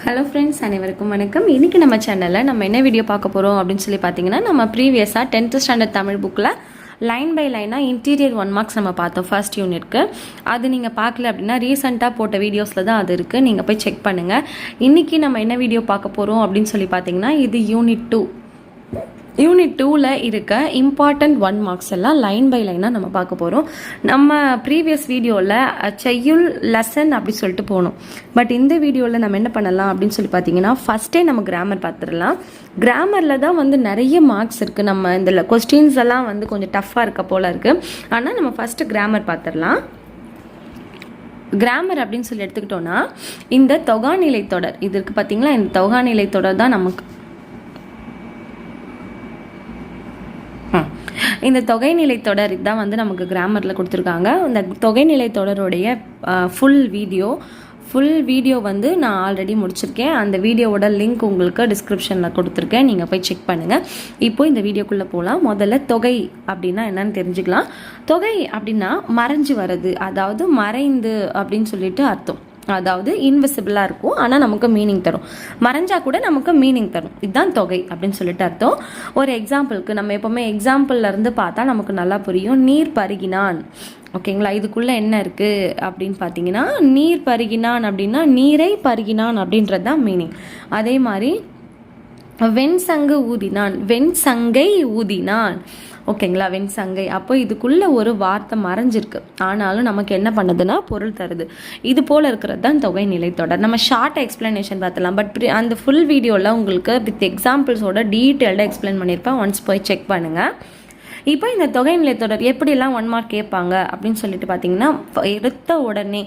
Hello friends, அனைவருக்கும் வணக்கம். இன்றைக்கி நம்ம சேனலில் நம்ம என்ன வீடியோ பார்க்க போகிறோம் அப்படின்னு சொல்லி பார்த்தீங்கன்னா, நம்ம ப்ரீவியஸாக 10th ஸ்டாண்டர்ட் தமிழ் புக்கில் லைன் பை லைனாக இன்டீரியர் 1 மார்க்ஸ் நம்ம பார்த்தோம் ஃபர்ஸ்ட் யூனிட்க்கு. அது நீங்கள் பார்க்கல அப்படின்னா ரீசெண்டாக போட்ட வீடியோஸில் தான் அது இருக்குது, நீங்கள் போய் செக் பண்ணுங்கள். இன்றைக்கி நம்ம என்ன வீடியோ பார்க்க போகிறோம் அப்படின்னு சொல்லி பார்த்தீங்கன்னா, இது யூனிட் 2. யூனிட் 2ல் இருக்க இம்பார்ட்டண்ட் 1 மார்க்ஸ் எல்லாம் லைன் பை லைனாக நம்ம பார்க்க போகிறோம். நம்ம ப்ரீவியஸ் வீடியோவில் செய்யுள் லெசன் அப்படி சொல்லிட்டு போனோம். பட் இந்த வீடியோவில் நம்ம என்ன பண்ணலாம் அப்படின்னு சொல்லி பார்த்தீங்கன்னா, ஃபஸ்ட்டே நம்ம கிராமர் பார்த்துடலாம். கிராமரில் தான் வந்து நிறைய மார்க்ஸ் இருக்குது. நம்ம இந்த கொஸ்டின்ஸ் எல்லாம் வந்து கொஞ்சம் டஃப்பாக இருக்க போல் இருக்குது. ஆனால் நம்ம ஃபஸ்ட்டு கிராமர் பார்த்துடலாம். கிராமர் அப்படின்னு சொல்லி எடுத்துக்கிட்டோன்னா, இந்த தொகாநிலை தொடர் இது இருக்குது பார்த்தீங்களா, இந்த தொகாநிலை தொடர் தான் நமக்கு இந்த தொகைநிலை தொடர் இதுதான் வந்து நமக்கு கிராமரில் கொடுத்துருக்காங்க. இந்த தொகைநிலை தொடருடைய ஃபுல் வீடியோ வந்து நான் ஆல்ரெடி முடிச்சிருக்கேன். அந்த வீடியோவோட லிங்க் உங்களுக்கு டிஸ்கிரிப்ஷனில் கொடுத்துருக்கேன், நீங்கள் போய் செக் பண்ணுங்கள். இப்போ இந்த வீடியோக்குள்ளே போகலாம். முதல்ல தொகை அப்படின்னா என்னன்னு தெரிஞ்சுக்கலாம். தொகை அப்படின்னா மறைஞ்சு வர்றது, அதாவது மறைந்து அப்படின்னு சொல்லிட்டு அர்த்தம். அதாவது இன்விசிபிளாக இருக்கும், ஆனால் நமக்கு மீனிங் தரும். மறைஞ்சா கூட நமக்கு மீனிங் தரும். இதுதான் தொகை அப்படின்னு சொல்லிட்டு அர்த்தம். ஒரு எக்ஸாம்பிளுக்கு நம்ம எப்போவுமே எக்ஸாம்பிள்லேருந்து பார்த்தா நமக்கு நல்லா புரியும். நீர் பருகினான், ஓகேங்களா? இதுக்குள்ளே என்ன இருக்குது அப்படின்னு பார்த்தீங்கன்னா, நீர் பருகினான் அப்படின்னா நீரை பருகினான் அப்படின்றது தான் மீனிங். அதே மாதிரி வெண்சங்கு ஊதினான், வெண்சங்கை ஊதினான், ஓகேங்களா? வெண்சங்கை. அப்போ இதுக்குள்ளே ஒரு வார்த்தை மறைஞ்சிருக்கு, ஆனாலும் நமக்கு என்ன பண்ணுதுன்னா பொருள் தருது. இது போல் இருக்கிறது தான் தொகைநிலை தொடர். நம்ம ஷார்ட்டாக எக்ஸ்ப்ளனேஷன் பார்த்துலாம். பட் அந்த ஃபுல் வீடியோவில் உங்களுக்கு வித் எக்ஸாம்பிள்ஸோட டீட்டெயில்டாக எக்ஸ்பிளைன் பண்ணியிருப்பேன். ஒன்ஸ் போய் செக் பண்ணுங்கள். இப்போ இந்த தொகைநிலை தொடர் எப்படிலாம் 1 மார்க் கேட்பாங்க அப்படின்னு சொல்லிட்டு பார்த்தீங்கன்னா, எடுத்த உடனே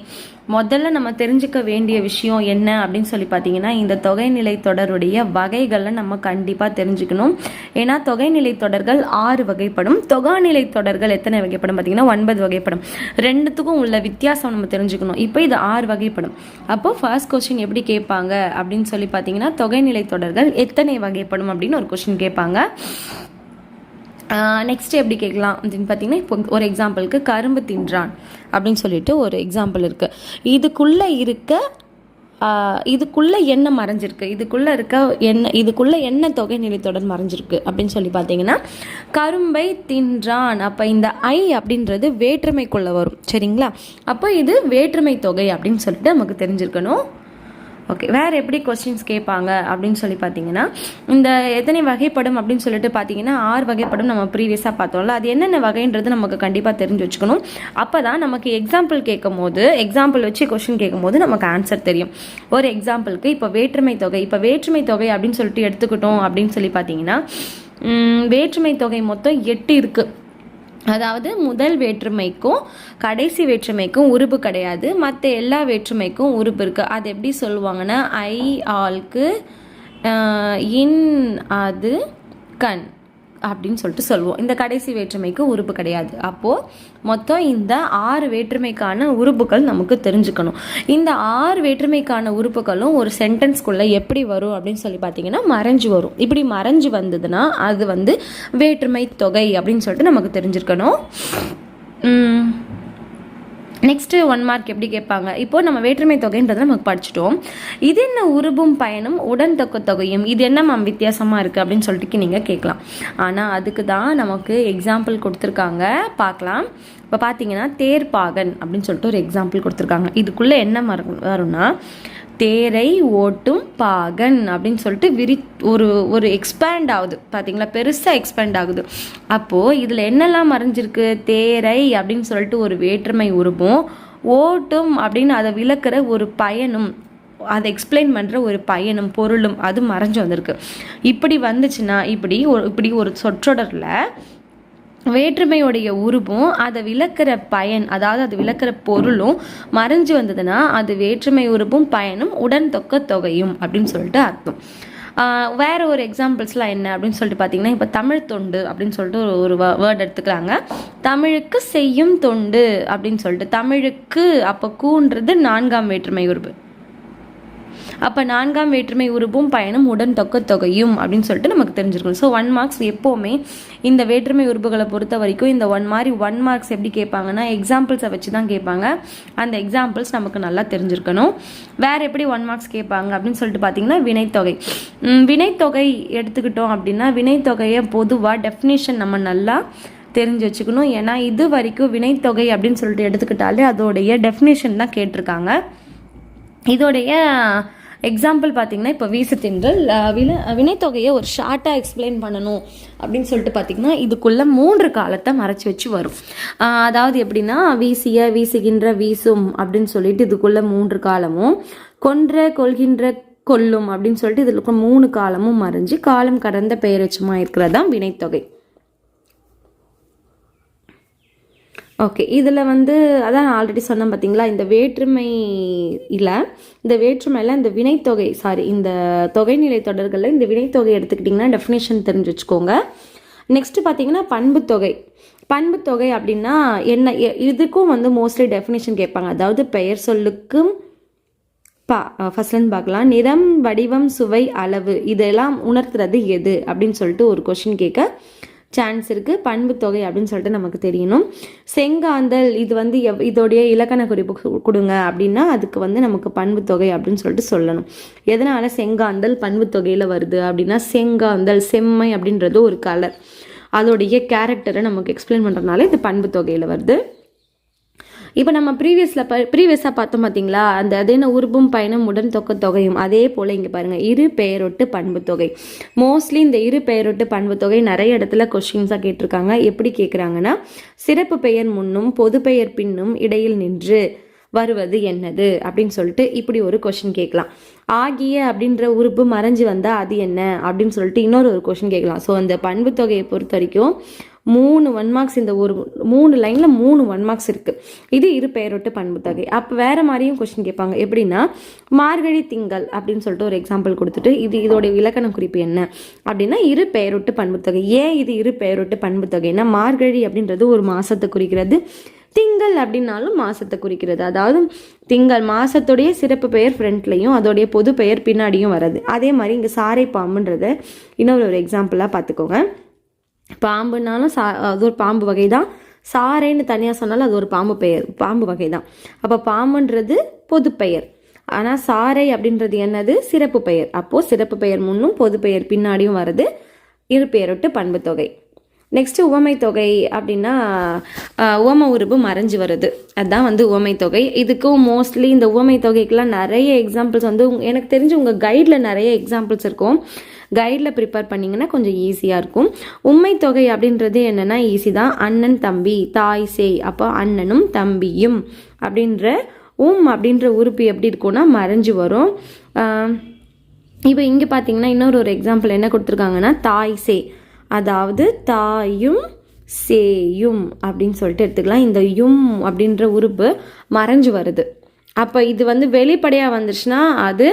முதல்ல நம்ம தெரிஞ்சுக்க வேண்டிய விஷயம் என்ன அப்படின்னு சொல்லி பார்த்தீங்கன்னா, இந்த தொகைநிலை தொடருடைய வகைகளை நம்ம கண்டிப்பாக தெரிஞ்சுக்கணும். ஏன்னா தொகைநிலை தொடர்கள் 6 வகைப்படும். தொகாநிலை தொடர்கள் எத்தனை வகைப்படும் பார்த்தீங்கன்னா 9 வகைப்படும். ரெண்டுத்துக்கும் உள்ள வித்தியாசம் நம்ம தெரிஞ்சுக்கணும். இப்போ இது 6 வகைப்படும். அப்போ ஃபர்ஸ்ட் கொஸ்டின் எப்படி கேட்பாங்க அப்படின்னு சொல்லி பார்த்தீங்கன்னா, தொகைநிலை தொடர்கள் எத்தனை வகைப்படும் அப்படின்னு ஒரு கொஸ்டின் கேட்பாங்க. நெக்ஸ்ட் எப்படி கேட்கலாம் அப்படின்னு பார்த்தீங்கன்னா, இப்போ ஒரு எக்ஸாம்பிளுக்கு கரும்பு தின்றான் அப்படின்னு சொல்லிட்டு ஒரு எக்ஸாம்பிள் இருக்குது. இதுக்குள்ளே என்ன மறைஞ்சிருக்கு, இதுக்குள்ளே என்ன தொகைநிலை தொடர் மறைஞ்சிருக்கு அப்படின்னு சொல்லி பார்த்தீங்கன்னா, கரும்பை தின்றான். அப்போ இந்த ஐ அப்படின்றது வேற்றுமைக்குள்ளே வரும், சரிங்களா? அப்போ இது வேற்றுமை தொகை அப்படின்னு சொல்லிட்டு நமக்கு தெரிஞ்சிருக்கணும். ஓகே, வேறு எப்படி கொஸ்டின்ஸ் கேட்பாங்க அப்படின்னு சொல்லி பார்த்தீங்கன்னா, இந்த எத்தனை வகைப்படும் அப்படின்னு சொல்லிட்டு பார்த்தீங்கன்னா 6 வகைப்படும் நம்ம ப்ரீவியஸாக பார்த்தோம்ல. அது என்னென்ன வகைன்றது நமக்கு கண்டிப்பாக தெரிஞ்சு வச்சுக்கணும். அப்போ தான் நமக்கு எக்ஸாம்பிள் வச்சு கொஸ்டின் கேட்கும்போது நமக்கு ஆன்சர் தெரியும். ஒரு எக்ஸாம்பிளுக்கு இப்போ வேற்றுமை தொகை அப்படின்னு சொல்லிட்டு எடுத்துக்கிட்டோம் அப்படின்னு சொல்லி பார்த்தீங்கன்னா, வேற்றுமை தொகை மொத்தம் 8 இருக்குது. அதாவது முதல் வேற்றுமைக்கும் கடைசி வேற்றுமைக்கும் உருபு கிடையாது, மற்ற எல்லா வேற்றுமைக்கும் உருபு இருக்குது. அது எப்படி சொல்லுவாங்கன்னா, ஐ ஆளுக்கு இன் அது கண் அப்படின்னு சொல்லிட்டு சொல்லுவோம். இந்த கடைசி வேற்றுமைக்கு உருபு கிடையாது. அப்போது மொத்தம் இந்த 6 வேற்றுமைக்கான உறுப்புகள் நமக்கு தெரிஞ்சுக்கணும். இந்த 6 வேற்றுமைக்கான உறுப்புகளும் ஒரு சென்டென்ஸ்குள்ளே எப்படி வரும் அப்படின்னு சொல்லி பார்த்தீங்கன்னா மறைஞ்சு வரும். இப்படி மறைஞ்சு வந்ததுன்னா அது வந்து வேற்றுமை தொகை அப்படின்னு சொல்லிட்டு நமக்கு தெரிஞ்சிருக்கணும். நெக்ஸ்ட்டு 1 மார்க் எப்படி கேட்பாங்க? இப்போது நம்ம வேற்றுமை தொகைன்றதை நமக்கு படிச்சுட்டோம். இது என்ன உருபும் பயனும் உடன் தொகையும், இது என்ன மேம் வித்தியாசமாக இருக்குது அப்படின்னு சொல்லிட்டு நீங்கள் கேட்கலாம். ஆனால் அதுக்கு தான் நமக்கு எக்ஸாம்பிள் கொடுத்துருக்காங்க, பார்க்கலாம். இப்போ பார்த்தீங்கன்னா தேர்ப்பாகன் அப்படின்னு சொல்லிட்டு ஒரு எக்ஸாம்பிள் கொடுத்துருக்காங்க. இதுக்குள்ளே என்ன வரும்னா, தேரை ஓட்டும் பாகன் அப்படின்னு சொல்லிட்டு ஒரு எக்ஸ்பேண்ட் ஆகுது பார்த்தீங்களா, பெருசாக எக்ஸ்பேண்ட் ஆகுது. அப்போது இதில் என்னெல்லாம் மறைஞ்சிருக்கு? தேரை அப்படின்னு சொல்லிட்டு ஒரு வேற்றுமை உருவும், ஓட்டும் அப்படின்னு அதை விளக்குற ஒரு பயனும், அதை எக்ஸ்பிளைன் பண்ணுற ஒரு பயனும் பொருளும் அது மறைஞ்சு வந்திருக்கு. இப்படி வந்துச்சுன்னா இப்படி ஒரு சொற்றொடரில் வேற்றுமையுடைய உருவும் அதை விளக்குற பயன், அதாவது அது விளக்குற பொருளும் மறைஞ்சு வந்ததுன்னா அது வேற்றுமை உருவும் பயனும் உடன் தொகையும் அப்படின்னு சொல்லிட்டு அர்த்தம். வேறு ஒரு எக்ஸாம்பிள்ஸ்லாம் என்ன அப்படின்னு சொல்லிட்டு பார்த்தீங்கன்னா, இப்போ தமிழ் தொண்டு அப்படின்னு சொல்லிட்டு ஒரு வேர்ட் எடுத்துக்கிறாங்க. தமிழுக்கு செய்யும் தொண்டு அப்படின்னு சொல்லிட்டு, தமிழுக்கு அப்போ கூன்றது 4ஆம் வேற்றுமை உருவு. அப்போ 4ஆம் வேற்றுமை உருபும் பயனும் உடன் தொகையும் அப்படின்னு சொல்லிட்டு நமக்கு தெரிஞ்சிருக்கணும். ஸோ 1 மார்க்ஸ் எப்போவுமே இந்த வேற்றுமை உறுப்புகளை பொறுத்த வரைக்கும் இந்த 1 மார்க்ஸ் எப்படி கேட்பாங்கன்னா எக்ஸாம்பிள்ஸை வச்சு தான் கேட்பாங்க. அந்த எக்ஸாம்பிள்ஸ் நமக்கு நல்லா தெரிஞ்சிருக்கணும். வேற எப்படி 1 மார்க்ஸ் கேட்பாங்க அப்படின்னு சொல்லிட்டு பார்த்தீங்கன்னா வினைத்தொகை. வினைத்தொகை எடுத்துக்கிட்டோம் அப்படின்னா வினைத்தொகையை பொதுவாக டெஃபினேஷன் நம்ம நல்லா தெரிஞ்சு வச்சுக்கணும். ஏன்னா இது வரைக்கும் வினைத்தொகை அப்படின்னு சொல்லிட்டு எடுத்துக்கிட்டாலே அதோடைய டெஃபினேஷன் தான் கேட்டிருக்காங்க. இதோடைய எக்ஸாம்பிள் பார்த்தீங்கன்னா இப்போ வீசு தின்றல் வினைத்தொகையை ஒரு ஷார்ட்டாக எக்ஸ்பிளைன் பண்ணணும் அப்படின்னு சொல்லிட்டு பார்த்தீங்கன்னா இதுக்குள்ளே 3 காலத்தை மறைச்சி வச்சு வரும். அதாவது எப்படின்னா வீசிய, வீசுகின்ற, வீசும் அப்படின்னு சொல்லிட்டு இதுக்குள்ளே 3 காலமும், கொன்ற, கொள்கின்ற, கொல்லும் அப்படின்னு சொல்லிட்டு இதில் 3 காலமும் மறைஞ்சு காலம் கடந்த பெயரெச்சமாக இருக்கிறதான் வினைத்தொகை. ஓகே, இதில் அதான் ஆல்ரெடி சொன்னேன் பார்த்தீங்களா, இந்த வேற்றுமையில் இந்த வினைத்தொகை இந்த தொகைநிலை தொடர்களில் இந்த வினைத்தொகை எடுத்துக்கிட்டிங்கன்னா டெஃபினேஷன் தெரிஞ்சு வச்சுக்கோங்க. நெக்ஸ்ட்டு பார்த்தீங்கன்னா பண்புத்தொகை அப்படின்னா என்ன, இதுக்கும் மோஸ்ட்லி டெஃபினேஷன் கேட்பாங்க. அதாவது பெயர் சொல்லுக்கும் ஃபர்ஸ்ட்லேருந்து பார்க்கலாம். நிறம், வடிவம், சுவை, அளவு இதெல்லாம் உணர்த்துறது எது அப்படின்னு சொல்லிட்டு ஒரு கொஷின் கேட்க சான்ஸ் இருக்குது. பண்புத்தொகை அப்படின்னு சொல்லிட்டு நமக்கு தெரியணும். செங்காந்தல் இது இதோடைய இலக்கண குறிப்பு கொடுங்க அப்படின்னா அதுக்கு நமக்கு பண்புத்தொகை அப்படின்னு சொல்லிட்டு சொல்லணும். எதனால செங்காந்தல் பண்புத்தொகையில் வருது அப்படின்னா செங்காந்தல் செம்மை அப்படின்றது ஒரு கலர், அதோடைய கேரக்டரை நமக்கு எக்ஸ்பிளைன் பண்ணுறதுனால இது பண்புத்தொகையில் வருது. இப்போ நம்ம ப்ரீவியஸாக பார்த்தோம் பார்த்தீங்களா, அது என்ன உருபும் பயனும் உடன் தொகையும், அதே போல் இங்கே பாருங்கள் இரு பெயரொட்டு பண்புத்தொகை. மோஸ்ட்லி இந்த இரு பெயரொட்டு பண்புத்தொகை நிறைய இடத்துல கொஸ்டின்ஸாக கேட்டிருக்காங்க. எப்படி கேட்குறாங்கன்னா சிறப்பு பெயர் முன்னும் பொது பெயர் பின்னும் இடையில் நின்று வருவது என்னது அப்படின்னு சொல்லிட்டு இப்படி ஒரு கொஷின் கேட்கலாம். ஆகிய அப்படின்ற உறுப்பு மறைஞ்சு வந்தால் அது என்ன அப்படின்னு சொல்லிட்டு இன்னொரு கொஷின் கேட்கலாம். ஸோ அந்த பண்புத்தொகையை பொறுத்த வரைக்கும் 3 1 மார்க்ஸ், இந்த ஒரு 3 லைனில் 3 1 மார்க்ஸ் இருக்குது. இது இரு பெயரொட்டு பண்புத்தொகை. அப்போ வேறு மாதிரியும் கொஸ்டின் கேட்பாங்க. எப்படின்னா மார்கழி திங்கள் அப்படின்னு சொல்லிட்டு ஒரு எக்ஸாம்பிள் கொடுத்துட்டு இதோடைய இலக்கண குறிப்பு என்ன அப்படின்னா இரு பெயரொட்டு பண்புத்தொகை. ஏன் இது இரு பெயரொட்டு பண்புத்தொகைன்னா மார்கழி அப்படின்றது ஒரு மாதத்தை குறிக்கிறது, திங்கள் அப்படின்னாலும் மாதத்தை குறிக்கிறது. அதாவது திங்கள் மாதத்துடைய சிறப்பு பெயர் ஃப்ரண்ட்லையும் அதோடைய பொது பெயர் பின்னாடியும் வர்றது. அதே மாதிரி இங்கே சாரை பாம்புன்றத இன்னொரு எக்ஸாம்பிளாக பார்த்துக்கோங்க. பாம்புனாலும் அது ஒரு பாம்பு வகை தான், சாரைன்னு தனியாக சொன்னாலும் அது ஒரு பாம்பு வகை தான். அப்போ பாம்புன்றது பொது பெயர், ஆனால் சாரை அப்படின்றது என்னது சிறப்பு பெயர். அப்போது சிறப்பு பெயர் முன்னும் பொது பெயர் பின்னாடியும் வருது, இரு பெயரொட்டு பண்புத்தொகை. நெக்ஸ்ட்டு உவமை தொகை அப்படின்னா உவம உருபு மறைஞ்சு வருது, அதுதான் உவமை தொகை. இதுக்கும் மோஸ்ட்லி இந்த உவமை தொகைக்கெலாம் நிறைய எக்ஸாம்பிள்ஸ் எனக்கு தெரிஞ்சு உங்கள் கைடில் நிறைய எக்ஸாம்பிள்ஸ் இருக்கும். கைடில் ப்ரிப்பேர் பண்ணிங்கன்னா கொஞ்சம் ஈஸியாக இருக்கும். உண்மை தொகை அப்படின்றது என்னென்னா ஈஸி தான். அண்ணன் தம்பி தாய் சேய், அப்போ அண்ணனும் தம்பியும் அப்படின்ற அப்படின்ற உறுப்பு எப்படி இருக்கும்னா மறைஞ்சு வரும். இப்போ இங்கே பார்த்தீங்கன்னா இன்னொரு எக்ஸாம்பிள் என்ன கொடுத்துருக்காங்கன்னா தாய் சே, அதாவது தாயும் சேயும் அப்படின்னு சொல்லிட்டு எடுத்துக்கலாம். இந்த அப்படின்ற உறுப்பு மறைஞ்சு வருது. அப்போ இது வெளிப்படையாக வந்துச்சுன்னா அது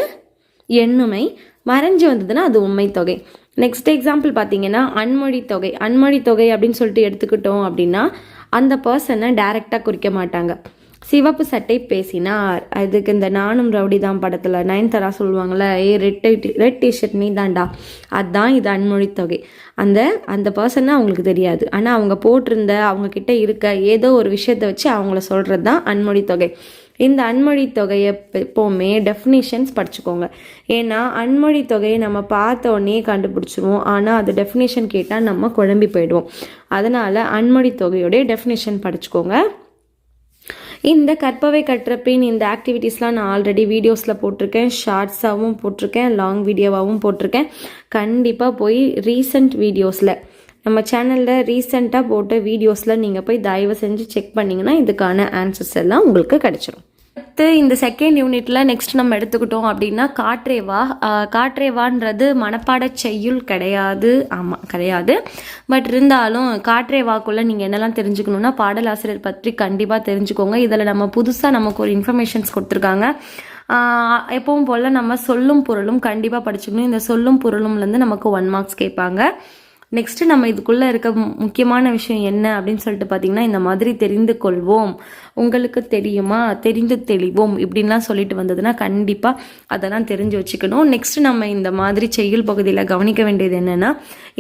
எண்ணுமை, மறைஞ்சு வந்ததுன்னா அது உண்மை தொகை. நெக்ஸ்ட் எக்ஸாம்பிள் பார்த்தீங்கன்னா அன்மொழி தொகை அப்படின்னு சொல்லிட்டு எடுத்துக்கிட்டோம் அப்படின்னா அந்த பர்சனை டைரெக்டாக குறிக்க மாட்டாங்க. சிவப்பு சட்டை பேசினார், அதுக்கு இந்த நானும் ரவுடி தான் படத்தில் நயன்தாரா சொல்லுவாங்கள்ல, ரெட் டிஷர்ட் நீ தாண்டா, அதுதான் இது அன்மொழி தொகை. அந்த பர்சனை அவங்களுக்கு தெரியாது, ஆனால் அவங்க போட்டிருந்த அவங்க கிட்ட இருக்க ஏதோ ஒரு விஷயத்தை வச்சு அவங்கள சொல்கிறது தான் அன்மொழி தொகை. இந்த அன்மொழி தொகையை எப்போவுமே டெஃபினேஷன்ஸ் படிச்சுக்கோங்க. ஏன்னா அன்மொழி தொகையை நம்ம பார்த்த உடனே கண்டுபிடிச்சிருவோம், ஆனால் அது டெஃபினேஷன் கேட்டால் நம்ம குழம்பி போயிடுவோம். அதனால் அன்மொழி தொகையோடைய டெஃபினேஷன் படிச்சுக்கோங்க. இந்த கற்பவை கற்றபின் இந்த ஆக்டிவிட்டீஸ்லாம் நான் ஆல்ரெடி வீடியோஸில் போட்டிருக்கேன், ஷார்ட்ஸாகவும் போட்டிருக்கேன், லாங் வீடியோவாகவும் போட்டிருக்கேன். கண்டிப்பாக போய் ரீசெண்ட் வீடியோஸில் நம்ம சேனலில் ரீசெண்டாக போட்ட வீடியோஸில் நீங்கள் போய் தயவு செஞ்சு செக் பண்ணிங்கன்னா இதுக்கான ஆன்சர்ஸ் எல்லாம் உங்களுக்கு கிடைச்சிடும். அடுத்து இந்த செகண்ட் யூனிட்டில் நெக்ஸ்ட் நம்ம எடுத்துக்கிட்டோம் அப்படின்னா காற்றேவான்றது மனப்பாட செய்யுள் கிடையாது. ஆமாம் கிடையாது. பட் இருந்தாலும் காற்றேவாக்குள்ளே நீங்கள் என்னெல்லாம் தெரிஞ்சுக்கணுன்னா பாடலாசிரியர் பற்றி கண்டிப்பாக தெரிஞ்சுக்கோங்க. இதில் நம்ம புதுசாக நமக்கு ஒரு இன்ஃபர்மேஷன்ஸ் கொடுத்துருக்காங்க. எப்பவும் போல் நம்ம சொல்லும் பொருளும் கண்டிப்பாக படிச்சுக்கணும். இந்த சொல்லும் பொருளும்லேருந்து நமக்கு 1 மார்க்ஸ் கேட்பாங்க. நெக்ஸ்ட் நம்ம இதுக்குள்ளே இருக்க முக்கியமான விஷயம் என்ன அப்படின்னு சொல்லிட்டு பார்த்தீங்கன்னா, இந்த மாதிரி தெரிந்து கொள்வோம், உங்களுக்கு தெரியுமா, தெரிந்து தெளிவோம் இப்படின்லாம் சொல்லிட்டு வந்ததுன்னா கண்டிப்பாக அதெல்லாம் தெரிஞ்சு வச்சுக்கணும். நெக்ஸ்ட் நம்ம இந்த மாதிரி செய்யுள் பகுதியில் கவனிக்க வேண்டியது என்னென்னா,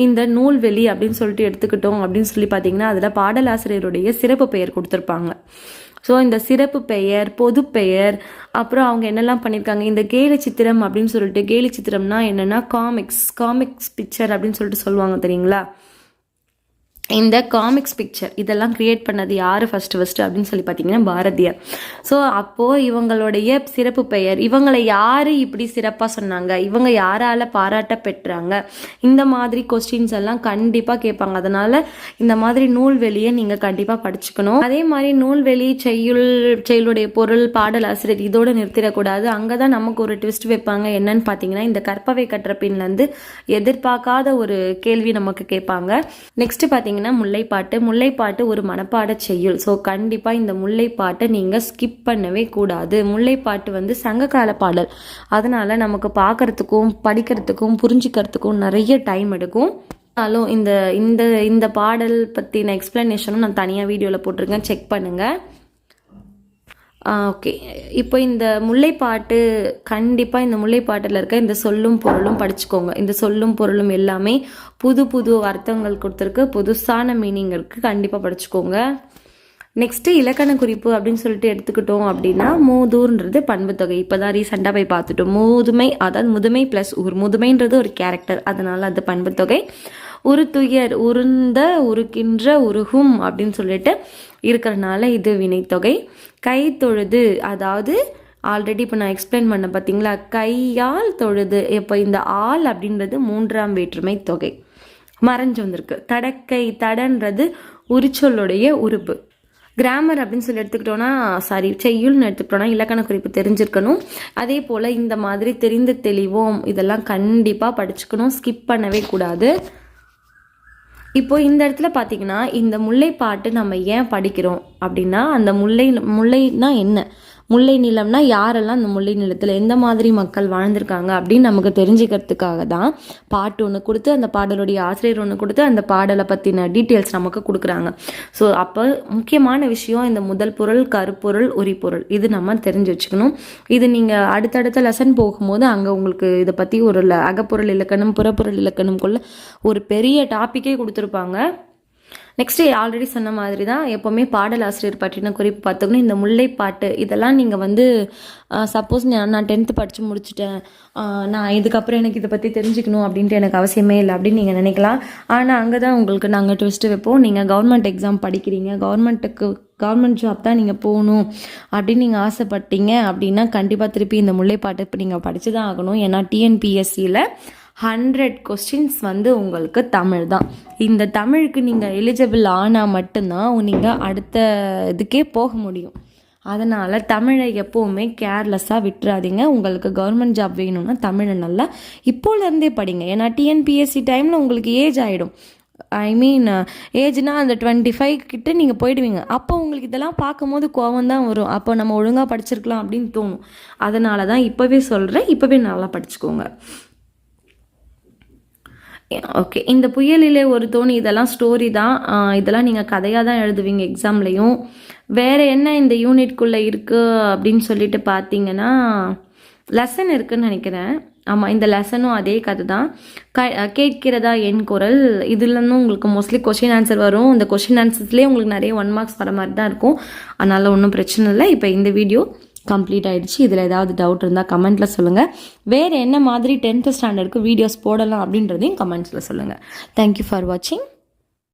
இந்த நூல்வெளி அப்படின்னு சொல்லிட்டு எடுத்துக்கிட்டோம் அப்படின்னு சொல்லி பார்த்தீங்கன்னா, அதில் பாடலாசிரியருடைய சிறப்பு பெயர் கொடுத்துருப்பாங்க. ஸோ இந்த சிறப்பு பெயர், பொது பெயர், அப்புறம் அவங்க என்னெல்லாம் பண்ணியிருக்காங்க, இந்த கேலி சித்திரம் அப்படின்னு சொல்லிட்டு, கேலி சித்திரம்னா என்னென்னா காமிக்ஸ் பிக்சர் அப்படின்னு சொல்லிட்டு சொல்லுவாங்க தெரியுங்களா. இந்த காமிக்ஸ் பிக்சர் இதெல்லாம் கிரியேட் பண்ணது யார் ஃபஸ்ட்டு அப்படின்னு சொல்லி பார்த்தீங்கன்னா பாரதியார். ஸோ அப்போது இவங்களுடைய சிறப்பு பெயர், இவங்களை யார் இப்படி சிறப்பாக சொன்னாங்க, இவங்க யாரால் பாராட்ட பெற்றாங்க, இந்த மாதிரி கொஸ்டின்ஸ் எல்லாம் கண்டிப்பாக கேட்பாங்க. அதனால் இந்த மாதிரி நூல்வெளியை நீங்கள் கண்டிப்பாக படிச்சுக்கணும். அதே மாதிரி நூல்வெளி, செய்யுளுடைய பொருள், பாடல் ஆசிரியர் இதோடு நிறுத்திடக்கூடாது. அங்கே தான் நமக்கு ஒரு ட்விஸ்ட் வைப்பாங்க. என்னன்னு பார்த்தீங்கன்னா, இந்த கற்பவை கற்ற பின்லேருந்து எதிர்பார்க்காத ஒரு கேள்வி நமக்கு கேட்பாங்க. நெக்ஸ்ட் பார்த்தீங்கன்னா முல்லைப்பாட்டு ஒரு மனப்பாட செய்யுள். ஸோ கண்டிப்பாக இந்த முல்லைப்பாட்டை நீங்கள் ஸ்கிப் பண்ணவே கூடாது. முல்லைப்பாட்டு சங்ககால பாடல், அதனால நமக்கு பார்க்கறதுக்கும் படிக்கிறதுக்கும் புரிஞ்சுக்கிறதுக்கும் நிறைய டைம் எடுக்கும். இந்த இந்த இந்த பாடல் பற்றின எக்ஸ்பிளனேஷனும் நான் தனியாக வீடியோவில் போட்டிருக்கேன், செக் பண்ணுங்கள். ஓகே, இப்போ இந்த முல்லைப்பாட்டு கண்டிப்பாக இந்த முல்லைப்பாட்டில் இருக்க இந்த சொல்லும் பொருளும் படிச்சுக்கோங்க. இந்த சொல்லும் பொருளும் எல்லாமே புது அர்த்தங்கள் கொடுத்துருக்கு, புதுசான மீனிங் இருக்குது, கண்டிப்பாக படிச்சுக்கோங்க. நெக்ஸ்ட்டு இலக்கண குறிப்பு அப்படின்னு சொல்லிட்டு எடுத்துக்கிட்டோம் அப்படின்னா, மூதூர்ன்றது பண்பு தொகை. இப்போ தான் ரீசெண்டாக போய் பார்த்துட்டோம். முதுமை, அதாவது முதுமை ப்ளஸ் முதுமைன்றது ஒரு கேரக்டர், அதனால் அது பண்பு தொகை. உருத்துயர், உருந்த, உருக்கின்ற, உருகும் அப்படின்னு சொல்லிட்டு இருக்கிறனால இது வினைத்தொகை. கை தொழுது, அதாவது ஆல்ரெடி இப்போ நான் எக்ஸ்பிளைன் பண்ண பார்த்தீங்களா, கையால் தொழுது. இப்போ இந்த ஆள் அப்படின்றது 3ஆம் வேற்றுமை தொகை மறைஞ்சு வந்திருக்கு. தடக்கை, தடன்றது உரிச்சொல்லுடைய உறுப்பு. கிராமர் அப்படின்னு சொல்லி எடுத்துக்கிட்டோன்னா, செய்யுள்னு எடுத்துக்கிட்டோன்னா இலக்கண குறிப்பு தெரிஞ்சிருக்கணும். அதே போல் இந்த மாதிரி தெரிந்து தெளிவோம் இதெல்லாம் கண்டிப்பாக படிச்சுக்கணும், ஸ்கிப் பண்ணவே கூடாது. இப்போ இந்த இடத்துல பார்த்தீங்கன்னா, இந்த முல்லைப்பாட்டு நம்ம ஏன் படிக்கிறோம் அப்படின்னா, அந்த முல்லைனா என்ன, முல்லை நிலம்னா யாரெல்லாம் அந்த முல்லை நிலத்தில் எந்த மாதிரி மக்கள் வாழ்ந்திருக்காங்க அப்படின்னு நமக்கு தெரிஞ்சுக்கிறதுக்காக தான் பாட்டு ஒன்று கொடுத்து, அந்த பாடலுடைய ஆசிரியர் ஒன்று கொடுத்து, அந்த பாடலை பற்றின டீட்டெயில்ஸ் நமக்கு கொடுக்குறாங்க. ஸோ அப்போ முக்கியமான விஷயம் இந்த முதல் பொருள், கருப்பொருள், உரிப்பொருள், இது நம்ம தெரிஞ்சு வச்சுக்கணும். இது நீங்கள் அடுத்தடுத்த லெசன் போகும்போது அங்கே உங்களுக்கு இதை பற்றி ஒரு அகப்பொருள் இலக்கணம், புறப்பொருள் இலக்கணம்குள்ள ஒரு பெரிய டாப்பிக்கே கொடுத்துருப்பாங்க. நெக்ஸ்ட்டு ஆல்ரெடி சொன்ன மாதிரி தான் எப்போவுமே பாடல் ஆசிரியர் பற்றின குறிப்பு பார்த்துக்கணும். இந்த முல்லைப்பாட்டு இதெல்லாம் நீங்கள் சப்போஸ் நான் 10th படித்து முடிச்சுட்டேன், நான் இதுக்கப்புறம் எனக்கு இதை பற்றி தெரிஞ்சுக்கணும் அப்படின்ட்டு எனக்கு அவசியமே இல்லை அப்படின்னு நீங்கள் நினைக்கலாம். ஆனால் அங்கே தான் உங்களுக்கு நாங்கள் ட்விஸ்ட்டு வைப்போம். நீங்கள் கவர்மெண்ட் எக்ஸாம் படிக்கிறீங்க, கவர்மெண்ட் ஜாப் தான் நீங்கள் போகணும் அப்படின்னு நீங்கள் ஆசைப்பட்டீங்க அப்படின்னா கண்டிப்பாக திருப்பி இந்த முல்லைப்பாட்டு இப்போ நீங்கள் படித்து தான் ஆகணும். ஏன்னா டிஎன்பிஎஸ்சியில் 100 கொஸ்டின்ஸ் உங்களுக்கு தமிழ் தான். இந்த தமிழுக்கு நீங்கள் எலிஜிபிள் ஆனால் மட்டும்தான் நீங்கள் அடுத்த இதுக்கே போக முடியும். அதனால் தமிழை எப்போவுமே கேர்லெஸ்ஸாக விட்டுறாதீங்க. உங்களுக்கு கவர்மெண்ட் ஜாப் வேணும்னா தமிழை நல்லா இப்போலேருந்தே படிங்க. ஏன்னா டிஎன்பிஎஸ்சி டைமில் உங்களுக்கு ஏஜ் ஆகிடும். ஏஜ்னால் அந்த 25 கிட்ட நீங்கள் போயிடுவீங்க. அப்போ உங்களுக்கு இதெல்லாம் பார்க்கும்போது கோவம் தான் வரும். அப்போ நம்ம ஒழுங்காக படிச்சிருக்கலாம் அப்படின்னு தோணும். அதனால தான் இப்போவே சொல்கிறேன், இப்போவே நல்லா படிச்சுக்கோங்க. ஓகே, இந்த புயலிலே ஒரு தோணி இதெல்லாம் ஸ்டோரி தான். இதெல்லாம் நீங்கள் கதையாக தான் எழுதுவீங்க எக்ஸாம்லேயும். வேறு என்ன இந்த யூனிட்குள்ளே இருக்குது அப்படின்னு சொல்லிட்டு பார்த்தீங்கன்னா, லெசன் இருக்குதுன்னு நினைக்கிறேன். ஆமாம், இந்த லெசனும் அதே கதை தான். கேட்கிறதா என் குரல், இதுலேருந்தும் உங்களுக்கு மோஸ்ட்லி கொஷின் ஆன்சர் வரும். இந்த கொஷின் ஆன்சர்ஸ்லேயே உங்களுக்கு நிறைய 1 marks வர மாதிரி தான் இருக்கும். அதனால் ஒன்றும் பிரச்சனை இல்லை. இப்போ இந்த வீடியோ கம்ப்ளீட் ஆகிடுச்சு. இதில் ஏதாவது டவுட் இருந்தால் கமெண்ட்டில் சொல்லுங்கள். வேறு என்ன மாதிரி 10th ஸ்டாண்டர்டுக்கு வீடியோஸ் போடலாம் அப்படின்றதையும் கமெண்ட்ஸில் சொல்லுங்கள். தேங்க்யூ ஃபார் வாட்சிங்.